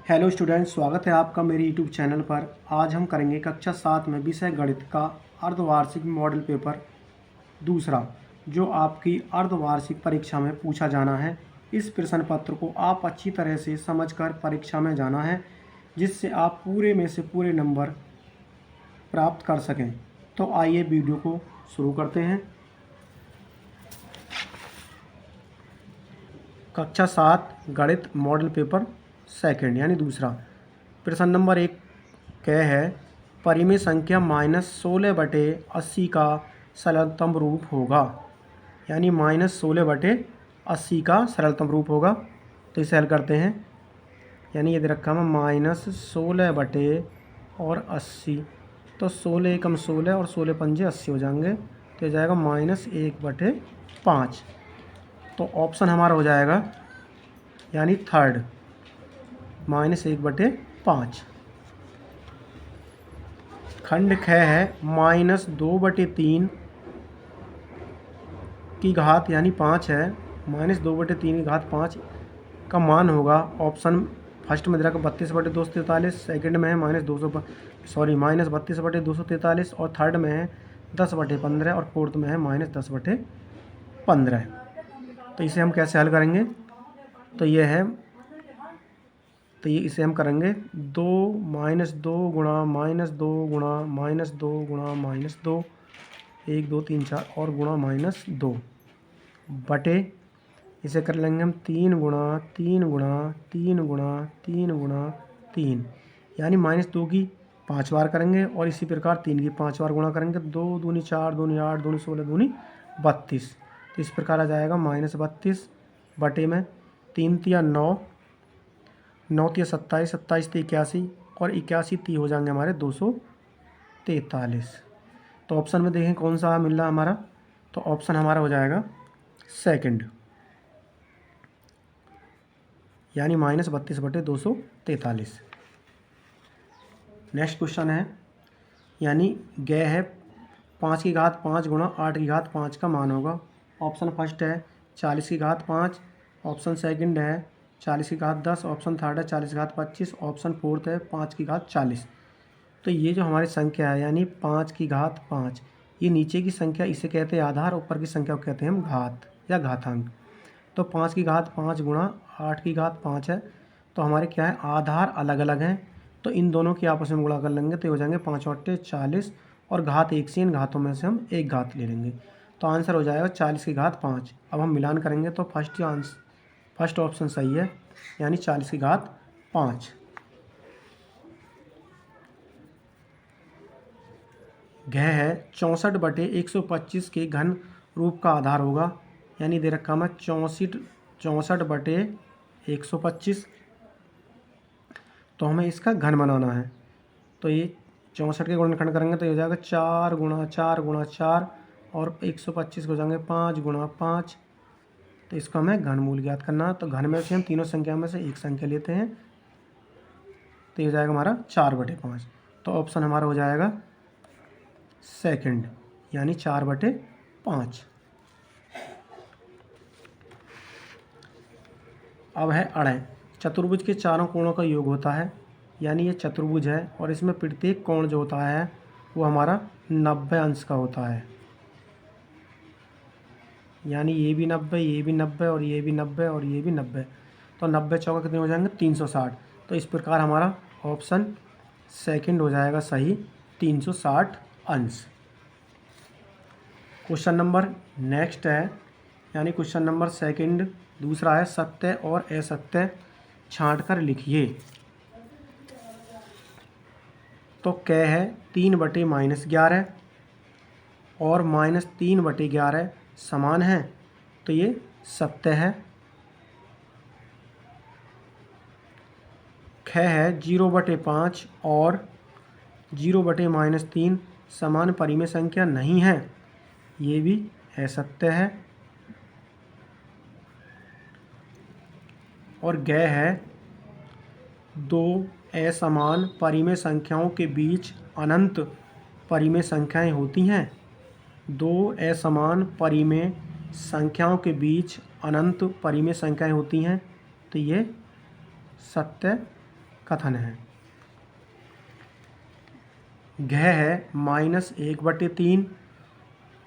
Hello students, स्वागत है आपका मेरे यूट्यूब चैनल पर। आज हम करेंगे कक्षा 7 में विषय गणित का अर्धवार्षिक मॉडल पेपर दूसरा, जो आपकी अर्धवार्षिक परीक्षा में पूछा जाना है। इस प्रश्न पत्र को आप अच्छी तरह से समझकर परीक्षा में जाना है, जिससे आप पूरे में से पूरे नंबर प्राप्त कर सकें। तो आइए वीडियो को शुरू करते हैं। कक्षा 7 गणित मॉडल पेपर सेकंड यानी दूसरा। प्रश्न नंबर 1 क्या है, परिमेय संख्या -16/80 का सरलतम रूप होगा। यानी -16/80 का सरलतम रूप होगा। तो इसे हल करते हैं। यानी ये दे रखा है -16/80, तो 16 एकम 16 और 16 पंजे 80 हो जाएंगे। तो हो जाएगा -1/5। तो ऑप्शन हमारा हो जाएगा यानी थर्ड, -1/5। खंड ख है -2/3 की घात यानी 5 है। -2/3 की घात 5 का मान होगा। ऑप्शन फर्स्ट में दे रखा 32/243, सेकंड में है -32/243 और थर्ड में है 10/15 और फोर्थ में है -10/15। तो इसे हम कैसे हल करेंगे? तो ये है, तो ये इसे हम करेंगे 2 -2 गुणा -2 गुणा -2 गुणा -2, 1 2 3 4 और गुणा -2 बटे, इसे कर लेंगे हम 3 गुणा 3 गुणा 3 गुणा 3 गुणा 3, यानी -2 की 5 बार करेंगे और इसी प्रकार 3 की 5 बार गुणा करेंगे। 2 दूनी 4, दूनी 8, दूनी 16, दूनी 32। तो इस प्रकार आ जाएगा -32 बटे में 3 तिया 9, 9 तिया 27, 27 तिया 81 और 81 ती हो जाएंगे हमारे 243। तो ऑप्शन में देखें कौन सा मिल रहा है हमारा। तो ऑप्शन हमारा हो जाएगा सेकंड, यानी -32/243। नेक्स्ट क्वेश्चन है, यानी गय है 5 की घात 5 गुणा 8 की घात 5 का मान होगा। ऑप्शन फर्स्ट है 40 की घात 5, ऑप्शन सेकंड है 40 की घात 10, ऑप्शन थर्ड है 40 की घात 25, ऑप्शन फोर्थ है 5 की घात 40। तो ये जो हमारी संख्या है यानी 5 की घात 5, ये नीचे की संख्या इसे कहते हैं आधार, ऊपर की संख्या को कहते हैं हम घात या घातांक। तो 5 की घात 5 गुणा 8 की घात 5 है। तो हमारे क्या है, आधार अलग अलग हैं, तो इन दोनों की आपस में गुणा कर लेंगे तो हो जाएंगे 5 × 40 और घात 1 से इन घातों में से हम एक घात ले लेंगे। तो आंसर हो जाएगा 40 की घात 5। अब हम मिलान करेंगे तो फर्स्ट ऑप्शन सही है, यानी 40 की घात 5। घ है 64/125 के घन रूप का आधार होगा। यानी दे रखा मैं 64/125। तो हमें इसका घन बनाना है। तो ये 64 के गुणनखंड करेंगे तो ये हो जाएगा 4 × 4 × 4 और 125 हो जाएंगे 5 × 5। तो इसको हमें घनमूल ज्ञात करना है। तो घन में से हम तीनों संख्या में से एक संख्या लेते हैं, तो ये हो जाएगा हमारा 4/5। तो ऑप्शन हमारा हो जाएगा सेकंड, यानी 4/5। अब है अड़य, चतुर्भुज के चारों कोणों का योग होता है। यानी ये चतुर्भुज है और इसमें प्रत्येक कोण जो होता है वो हमारा 90 अंश का होता है। यानी ये भी 90, ये भी 90 और ये भी 90 और ये भी 90। तो 90 चौका कितने हो जाएंगे, 360। तो इस प्रकार हमारा ऑप्शन सेकंड हो जाएगा सही, 360 अंश। क्वेश्चन नंबर नेक्स्ट है, यानी क्वेश्चन नंबर सेकंड दूसरा है, सत्य और असत्य छांट कर लिखिए। तो क्या है 3/-11 और -3/11 समान है, तो ये सत्य है। ख है 0/5 और 0/-3 समान परिमेय संख्या नहीं है, ये भी असत्य है। और ग है 2 असमान परिमेय संख्याओं के बीच अनंत परिमेय संख्याएं होती हैं। 2 असमान परिमेय संख्याओं के बीच अनंत परिमेय संख्याएं होती हैं, तो ये सत्य कथन है। घ है -1/3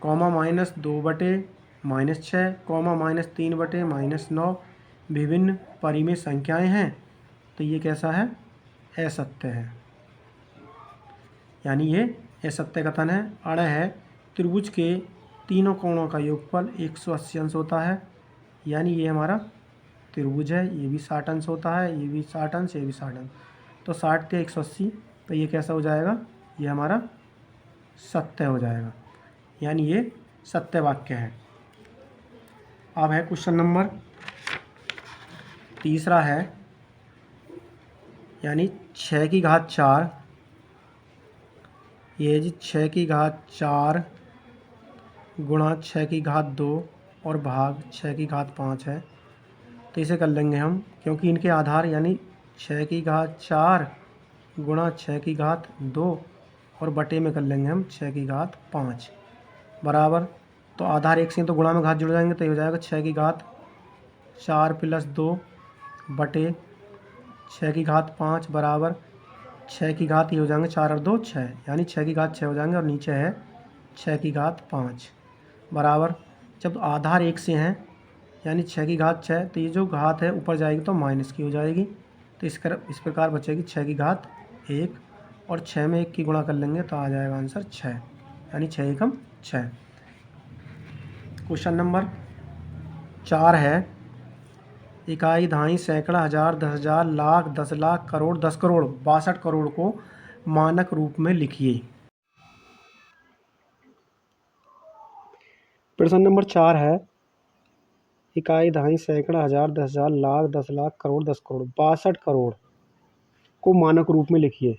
कॉमा -2/-6 कॉमा -3/-9 विभिन्न परिमेय संख्याएं हैं। तो ये कैसा है? असत्य है, यानी ये असत्य कथन है। अड़ है त्रिभुज के तीनों कोणों का योगफल 180 अंश होता है, यानी ये हमारा त्रिभुज है, ये भी 60 अंश होता है, ये भी 60 अंश, ये भी 60 अंश। तो 60 × 180, तो ये कैसा हो जाएगा? ये हमारा सत्य हो जाएगा, यानी ये सत्य वाक्य है। अब है क्वेश्चन नंबर तीसरा है, यानी 6⁴। ये जी 6⁴ गुणा 6⁵2 और भाग 6⁵5 है। तो इसे कर लेंगे हम, क्योंकि इनके आधार यानी 6⁴ गुणा 6⁵2 और बटे में कर लेंगे हम 6⁵5 बराबर। तो आधार एक से तो गुणा में घात जुड़ जाएंगे, तो ये हो जाएगा 6⁴ + 2 बटे 6⁵5 बराबर 6 ये हो जाएंगे 4 और 2 6, यानी 6⁵6 हो जाएंगे, और नीचे है 6⁵5 बराबर। जब आधार एक से हैं यानी 6⁵6, तो ये जो घात है ऊपर जाएगी तो माइनस की हो जाएगी, तो इस प्रकार बचेगी 6⁵1 और 6 में 1 की गुणा कर लेंगे तो आ जाएगा आंसर 6, यानी 6 एकम 6। क्वेश्चन नंबर 4 है, इकाई, दहाई, सैकड़ा, हज़ार, 10,000, लाख, 10 लाख, करोड़, 10 करोड़, 62 करोड़ को मानक रूप में लिखिए। प्रश्न नंबर 4 है, इकाई, दहाई, सैकड़ा, हज़ार, 10,000, लाख, 10 लाख, करोड़, 10 करोड़, 62 करोड़ को मानक रूप में लिखिए।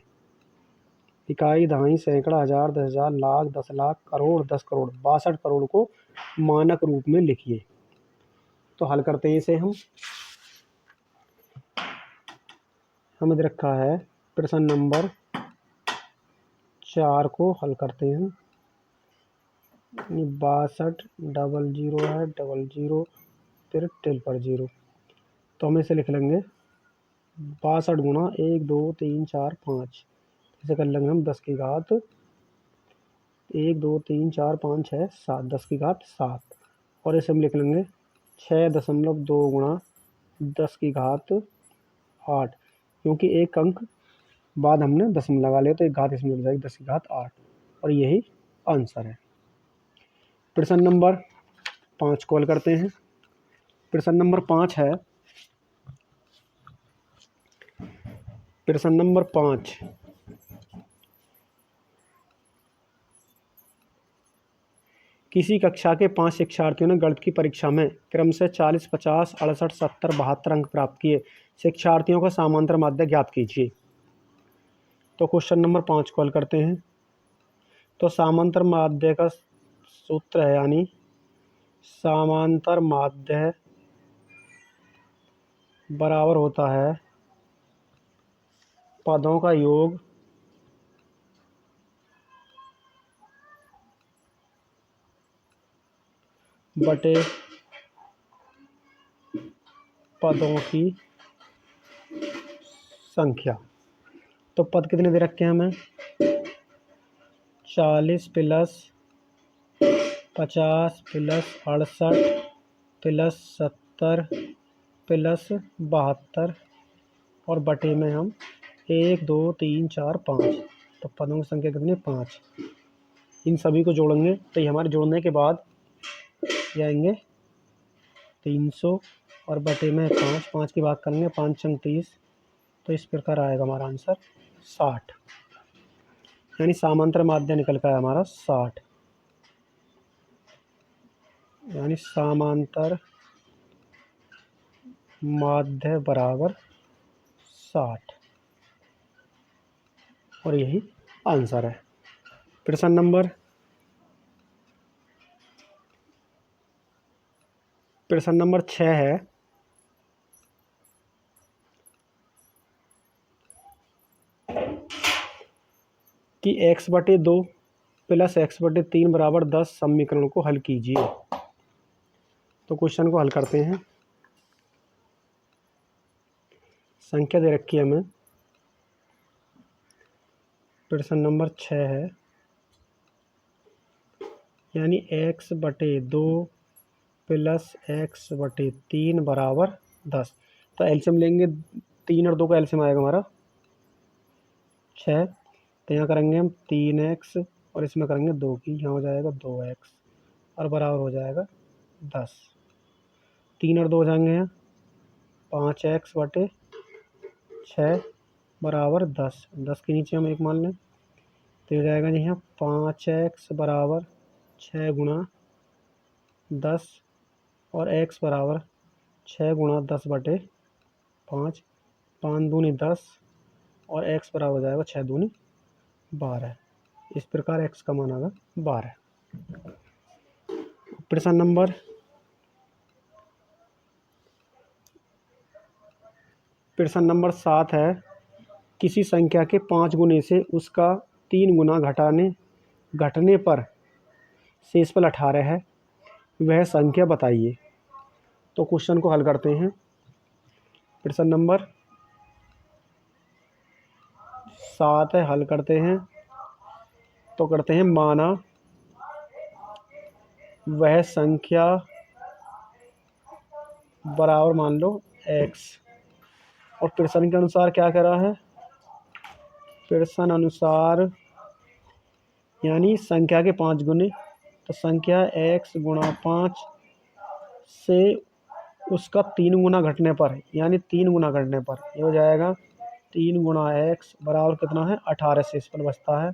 इकाई, दहाई, सैकड़ा, हज़ार, 10,000, लाख, 10 लाख, करोड़, 10 करोड़, 62 करोड़ को मानक रूप में लिखिए। तो हल करते हैं इसे हम। हमें रखा है प्रश्न नंबर 4 को हल करते हैं। 62 00 है, 00 फिर टिल पर 0, तो हम इसे लिख लेंगे 62 गुणा 1 2 3 4 5, इसे कर लेंगे हम 10 की घात 1 2 3 4 5 6 7, 10 की घात 7, और इसे हम लिख लेंगे 6.2 गुणा 10 की घात 8, क्योंकि एक अंक बाद हमने 10 में लगा लिया तो एक घात इसमें मिल जाएगी 10 की घात 8, और यही आंसर है। प्रश्न नंबर 5 को हल करते हैं। प्रश्न नंबर 5 है, प्रश्न नंबर 5, किसी कक्षा के 5 शिक्षार्थियों ने गणित की परीक्षा में क्रमशः 40 50 68 70 72 अंक प्राप्त किए। शिक्षार्थियों का समांतर माध्य ज्ञात कीजिए। तो क्वेश्चन नंबर 5 को हल करते हैं। तो समांतर माध्य का सूत्र है, यानी समांतर माध्य बराबर होता है पदों का योग बटे पदों की संख्या। तो पद कितने दे रखे हैं हमें? 40 + 50 + 68 + 70 + 72, और बटे में हम 1 2 3 4 5, तो पदों की संख्या कितनी? 5। इन सभी को जोड़ेंगे तो ये हमारे जोड़ने के बाद ये आएंगे 300, और बटे में 5, 5 की बात करेंगे 5 × 30, तो इस प्रकार आएगा हमारा आंसर 60, यानी समांतर माध्य निकल का है हमारा 60, यानी समांतर माध्य बराबर 60, और यही आंसर है। प्रश्न नंबर 6 है, कि x/2 + x/3 बराबर 10 समीकरण को हल कीजिए। तो क्वेश्चन को हल करते हैं। संख्या दे रखी है हमें प्रश्न नंबर 6 है, यानी x/2 प्लस x/3 बराबर 10। तो एलसीएम लेंगे, 3 और 2 का एलसीएम आएगा हमारा 6। तो यहाँ करेंगे हम 3x और इसमें करेंगे 2 की, यहाँ हो जाएगा 2x और बराबर हो जाएगा 10। 3 और 2 हो जाएंगे यहाँ 5x/6 बराबर 10। 10 के नीचे हम 1 मान लें तो हो जाएगा जी यहाँ 5x बराबर 6 गुणा 10 और x बराबर 6 गुणा 10/5। 5 दूनी 10 और x बराबर हो जाएगा 6 दूनी 12। इस प्रकार x का मान आएगा 12। प्रश्न नंबर 7 है, किसी संख्या के 5 गुने से उसका 3 गुना घटने पर शेषफल 18 है, वह संख्या बताइए। तो क्वेश्चन को हल करते हैं। प्रश्न नंबर 7 है, हल करते हैं। तो करते हैं, माना वह संख्या बराबर मान लो x। और प्रश्न के अनुसार क्या कह रहा है, प्रश्न अनुसार यानी संख्या के 5 गुने, तो संख्या x गुणा 5 से उसका 3 गुना घटने पर, यानी 3 गुना घटने पर ये हो जाएगा 3 गुणा x बराबर कितना है 18। शेषफल बचता है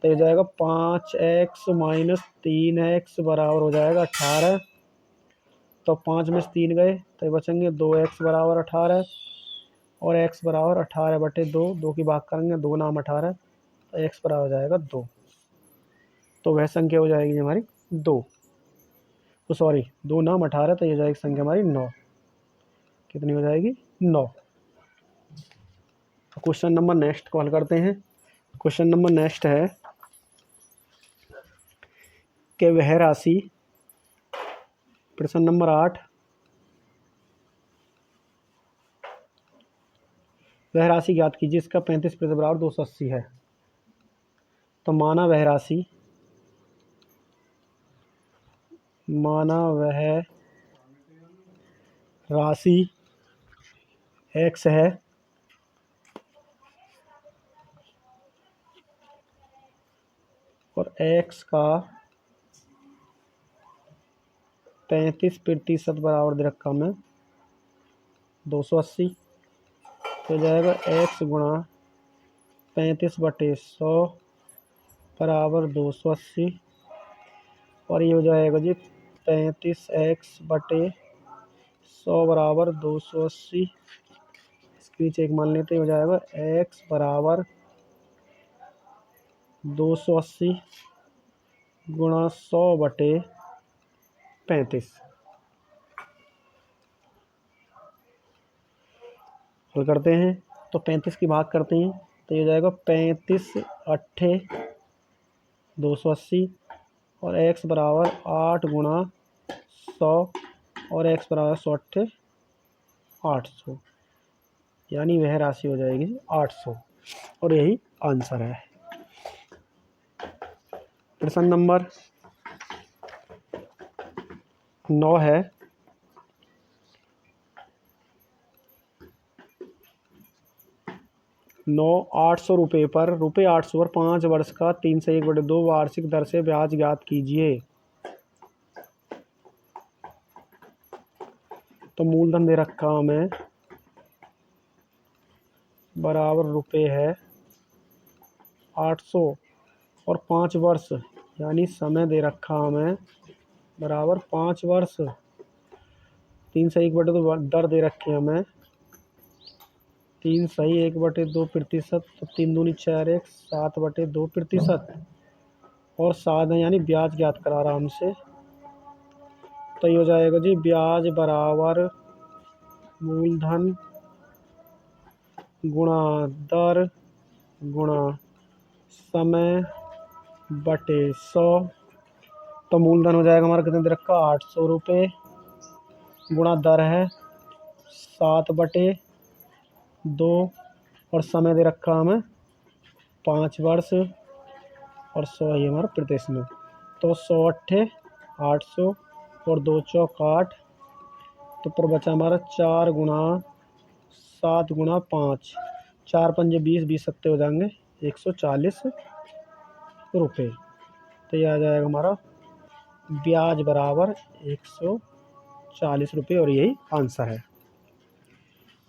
तो ये जाएगा 5x माइनस 3x बराबर हो जाएगा 18। तो 5 में से 3 गए तो ये बचेंगे 2x बराबर 18 और x बराबर 18/2। 2 की भाग करेंगे 2 नाम 18 तो x बराबर हो जाएगा 2। तो वह संख्या हो जाएगी हमारी 2। तो सॉरी 2 नाम 18 तो ये हो जाएगी संख्या हमारी 9। कितनी हो जाएगी 9। क्वेश्चन नंबर नेक्स्ट को हल करते हैं। क्वेश्चन नंबर नेक्स्ट है कि वह राशि, प्रश्न नंबर 8, वह राशि ज्ञात कीजिए जिसका 35% बराबर 280 है। तो माना वह राशि x है और x का 35% बराबर दे रखा हमें 280। तो हो जाएगा x गुणा 35/100 बराबर 280 और ये हो जाएगा जी 35x/100 बराबर 280। इसके नीचे 1 मान लेते हो जाएगा x बराबर 280 गुणा 100/35। हल करते हैं तो 35 की भाग करते हैं तो ये हो जाएगा 35×8 280 और x बराबर 8 गुणा 100 और x बराबर 100×8 800, यानी वह राशि हो जाएगी 800 और यही आंसर है। प्रश्न नंबर 9 है, ₹800 पर 5 वर्ष का 301/2 वार्षिक दर से ब्याज ज्ञात कीजिए। तो मूलधन दे रखा हमें बराबर रुपए है 800 और 5 वर्ष यानी समय दे रखा हमें बराबर 5 वर्ष। 301/2 दर दे रखी हमें 3/1/2%। तो 3 दूनी 4 1 7/2% और 7 है यानी ब्याज ज्ञात करा रहा हमसे। तो ये हो जाएगा जी ब्याज बराबर मूलधन गुणा दर गुणा समय बटे 100। तो मूलधन हो जाएगा हमारा कितने दे रखा ₹800 गुणा दर है 7/2 और समय दे रखा हमें 5 वर्ष और 100 ही हमारा प्रदेश में। तो 100 अट्ठे 800 और 2 चौक 8, तो पर बचा हमारा 4 गुणा 7 गुणा 5, 4 पंजे 20, 20 सत्ते हो जाएंगे 140 रुपये। तो यह आ जाएगा हमारा ब्याज बराबर 140 रुपये, और यही आंसर है।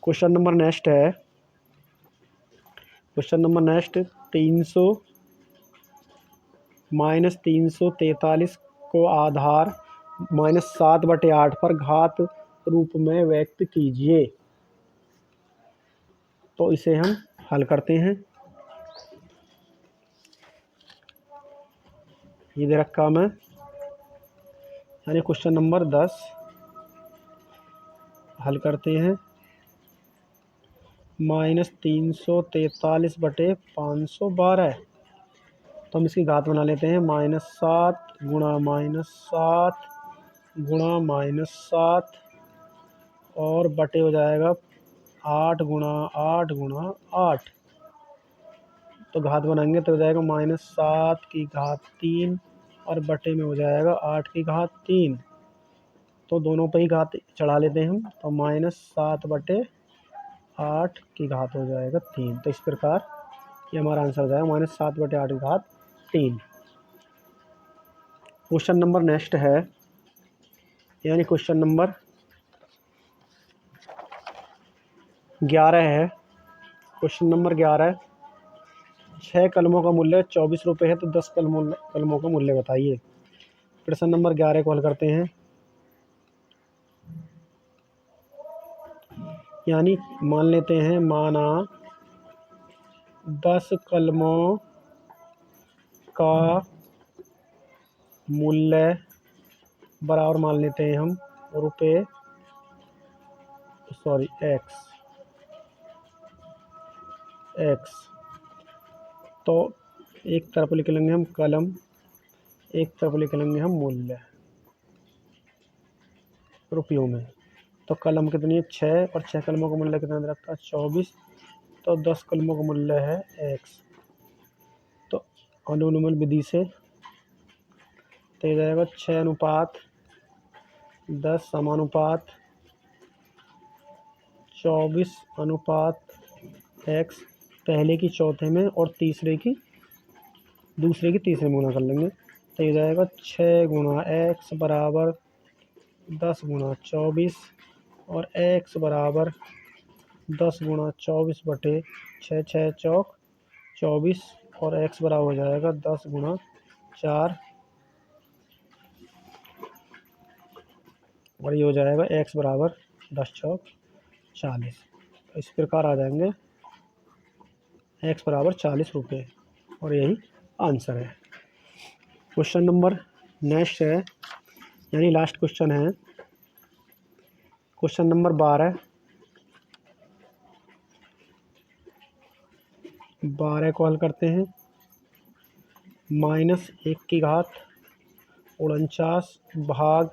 क्वेश्चन नंबर नेक्स्ट है, क्वेश्चन नंबर नेक्स्ट 300 माइनस 343 को आधार -7/8 पर घात रूप में व्यक्त कीजिए। तो इसे हम हल करते हैं। ये दे रखा मैं, यानी क्वेश्चन नंबर 10 हल करते हैं। -343/512, तो हम इसकी घात बना लेते हैं। -7 गुणा -7 गुणा -7 और बटे हो जाएगा 8 गुणा 8 गुणा 8। तो घात बनाएंगे तो हो जाएगा -7 की घात 3 और बटे में हो जाएगा 8 की घात 3। तो दोनों पे ही घात चढ़ा लेते हैं हम, तो -7/8 की घात हो जाएगा 3। तो इस प्रकार ये हमारा आंसर हो जाएगा -7/8 की घात 3। क्वेश्चन नंबर नेक्स्ट है, यानी क्वेश्चन नंबर 11 है। क्वेश्चन नंबर 11, 6 कलमों का मूल्य 24 रुपये है, तो 10 कलमों का मूल्य बताइए। प्रश्न नंबर 11 को हल करते हैं। यानी मान लेते हैं, माना 10 कलमों का मूल्य बराबर मान लेते हैं हम रुपये, सॉरी एक्स। तो एक तरफ लिख लेंगे हम कलम, एक तरफ लिख लेंगे हम मूल्य रुपयों में। तो कलम कितनी है 6, और 6 कलमों का मूल्य कितना दे रखा है 24। तो 10 कलमों का मूल्य है x। तो अनुलोमन विधि से तो जाएगा 6:10 समानुपात 24:x, पहले की चौथे में और दूसरे की तीसरे में गुना कर लेंगे। तो ये जाएगा 6 गुणा x बराबर 10 गुणा 24, और x बराबर 10 गुणा 24 बटे 6, 6 चौक 24, और x बराबर हो जाएगा 10 गुणा 4, और ये हो जाएगा x बराबर 10 चौक 40। तो इस प्रकार आ जाएंगे x बराबर 40 रुपये, और यही आंसर है। क्वेश्चन नंबर नेक्स्ट है, यानी लास्ट क्वेश्चन है, क्वेश्चन नंबर 12 को हल करते हैं। -1 की घात 49 भाग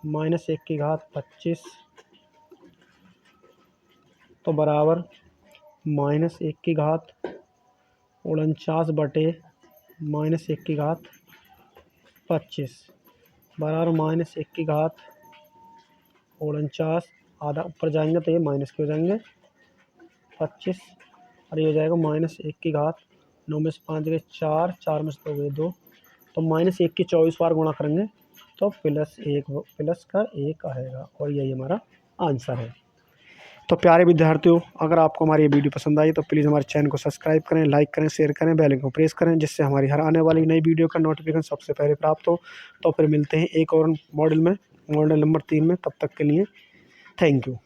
-1 की घात 25, तो बराबर -1 की घात 49 बटे -1 की घात 25 बराबर -1 की घात 49, आधा ऊपर जाएंगे तो ये माइनस के हो जाएंगे 25, और ये हो जाएगा -1 की घात 9 में से 5 गए 4, 4 में से 2 गए 2, तो -1 की 24 बार गुणा करेंगे तो प्लस का 1 आएगा, और यही हमारा आंसर है। तो प्यारे विद्यार्थियों, अगर आपको हमारी ये वीडियो पसंद आई तो प्लीज़ हमारे चैनल को सब्सक्राइब करें, लाइक करें, शेयर करें, बेल आइकन को प्रेस करें, जिससे हमारी हर आने वाली नई वीडियो का नोटिफिकेशन सबसे पहले प्राप्त हो। तो फिर मिलते हैं एक और मॉडल नंबर 3 में, तब तक के लिए थैंक यू।